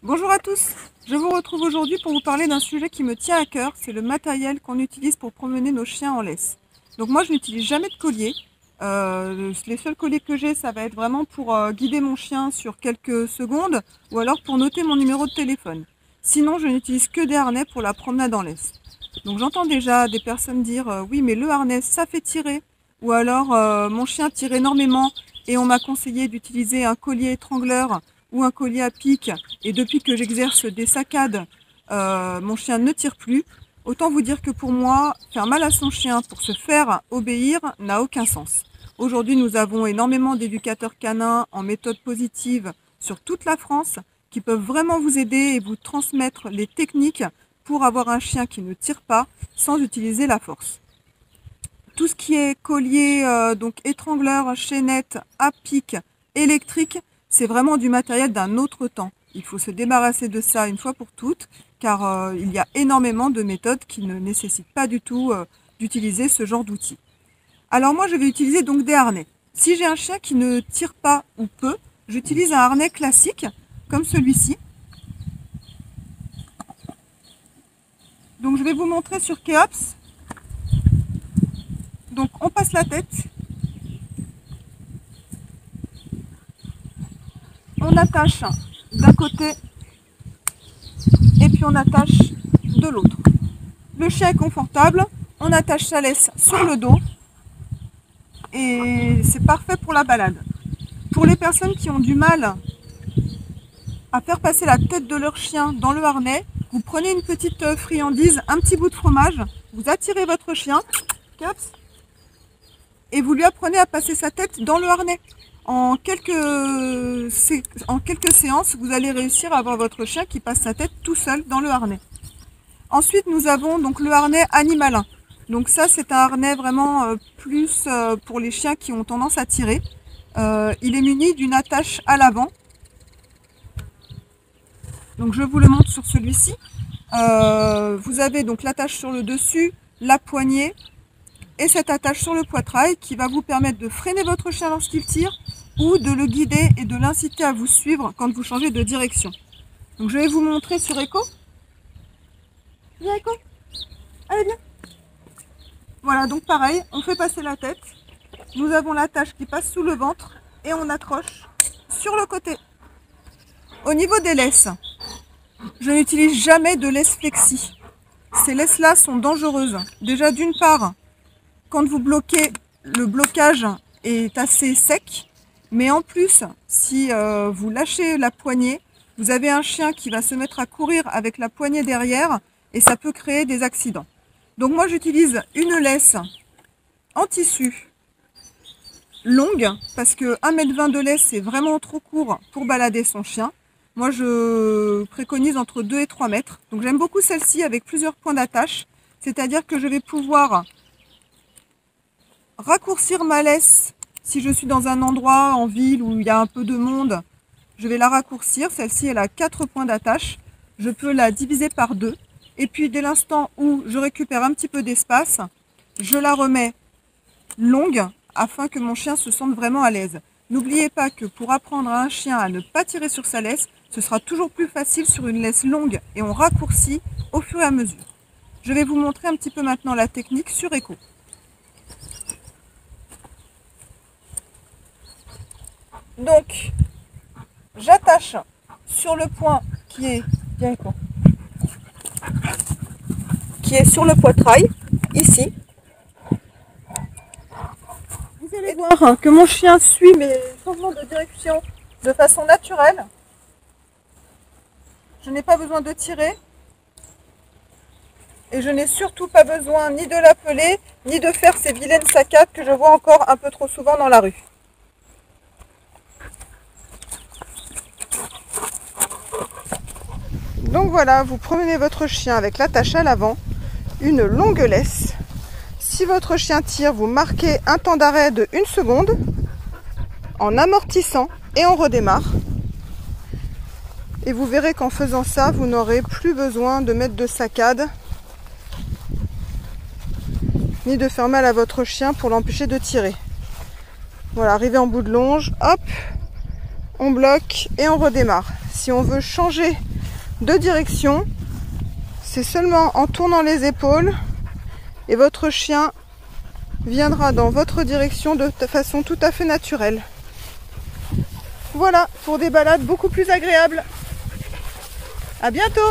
Bonjour à tous, je vous retrouve aujourd'hui pour vous parler d'un sujet qui me tient à cœur, c'est le matériel qu'on utilise pour promener nos chiens en laisse. Donc moi je n'utilise jamais de collier, les seuls colliers que j'ai ça va être vraiment pour guider mon chien sur quelques secondes ou alors pour noter mon numéro de téléphone. Sinon je n'utilise que des harnais pour la promenade en laisse. Donc j'entends déjà des personnes dire oui mais le harnais ça fait tirer ou alors mon chien tire énormément et on m'a conseillé d'utiliser un collier étrangleur ou un collier à pic, et depuis que j'exerce des saccades, mon chien ne tire plus. Autant vous dire que pour moi, faire mal à son chien pour se faire obéir n'a aucun sens. Aujourd'hui, nous avons énormément d'éducateurs canins en méthode positive sur toute la France qui peuvent vraiment vous aider et vous transmettre les techniques pour avoir un chien qui ne tire pas sans utiliser la force. Tout ce qui est collier, donc étrangleur, chaînette, à pic, électrique, c'est vraiment du matériel d'un autre temps. Il faut se débarrasser de ça une fois pour toutes, car il y a énormément de méthodes qui ne nécessitent pas du tout d'utiliser ce genre d'outils. Alors moi, je vais utiliser donc des harnais. Si j'ai un chien qui ne tire pas ou peu, j'utilise un harnais classique, comme celui-ci. Donc je vais vous montrer sur Keops. Donc on passe la tête. On attache d'un côté et puis on attache de l'autre. Le chien est confortable, on attache sa laisse sur le dos et c'est parfait pour la balade. Pour les personnes qui ont du mal à faire passer la tête de leur chien dans le harnais, vous prenez une petite friandise, un petit bout de fromage, vous attirez votre chien et vous lui apprenez à passer sa tête dans le harnais. En quelques séances, vous allez réussir à avoir votre chien qui passe sa tête tout seul dans le harnais. Ensuite, nous avons donc le harnais animalin. Donc ça, c'est un harnais vraiment plus pour les chiens qui ont tendance à tirer. Il est muni d'une attache à l'avant. Donc je vous le montre sur celui-ci. Vous avez donc l'attache sur le dessus, la poignée et cette attache sur le poitrail qui va vous permettre de freiner votre chien lorsqu'il tire ou de le guider et de l'inciter à vous suivre quand vous changez de direction. Donc je vais vous montrer sur Echo. Viens Echo, allez viens. Voilà, donc pareil, on fait passer la tête. Nous avons l'attache qui passe sous le ventre et on accroche sur le côté. Au niveau des laisses, je n'utilise jamais de laisse flexi. Ces laisses-là sont dangereuses. Déjà d'une part, quand vous bloquez, le blocage est assez sec. Mais en plus, si vous lâchez la poignée, vous avez un chien qui va se mettre à courir avec la poignée derrière et ça peut créer des accidents. Donc moi j'utilise une laisse en tissu longue parce que 1,20 m de laisse c'est vraiment trop court pour balader son chien. Moi je préconise entre 2 et 3 mètres. Donc j'aime beaucoup celle-ci avec plusieurs points d'attache. C'est-à-dire que je vais pouvoir raccourcir ma laisse. Si je suis dans un endroit en ville où il y a un peu de monde, je vais la raccourcir. Celle-ci, elle a 4 points d'attache. Je peux la diviser par 2. Et puis, dès l'instant où je récupère un petit peu d'espace, je la remets longue afin que mon chien se sente vraiment à l'aise. N'oubliez pas que pour apprendre à un chien à ne pas tirer sur sa laisse, ce sera toujours plus facile sur une laisse longue et on raccourcit au fur et à mesure. Je vais vous montrer un petit peu maintenant la technique sur Echo. Donc, j'attache sur le point qui est sur le poitrail, ici. Vous allez voir que mon chien suit mes changements de direction de façon naturelle. Je n'ai pas besoin de tirer. Et je n'ai surtout pas besoin ni de l'appeler, ni de faire ces vilaines saccades que je vois encore un peu trop souvent dans la rue. Donc voilà, vous promenez votre chien avec l'attache à l'avant, une longue laisse. Si votre chien tire, vous marquez un temps d'arrêt de 1 seconde en amortissant et on redémarre. Et vous verrez qu'en faisant ça, vous n'aurez plus besoin de mettre de saccade ni de faire mal à votre chien pour l'empêcher de tirer. Voilà, arrivé en bout de longe, hop, on bloque et on redémarre. Si on veut changer deux directions. C'est seulement en tournant les épaules et votre chien viendra dans votre direction de façon tout à fait naturelle. Voilà, pour des balades beaucoup plus agréables. À bientôt!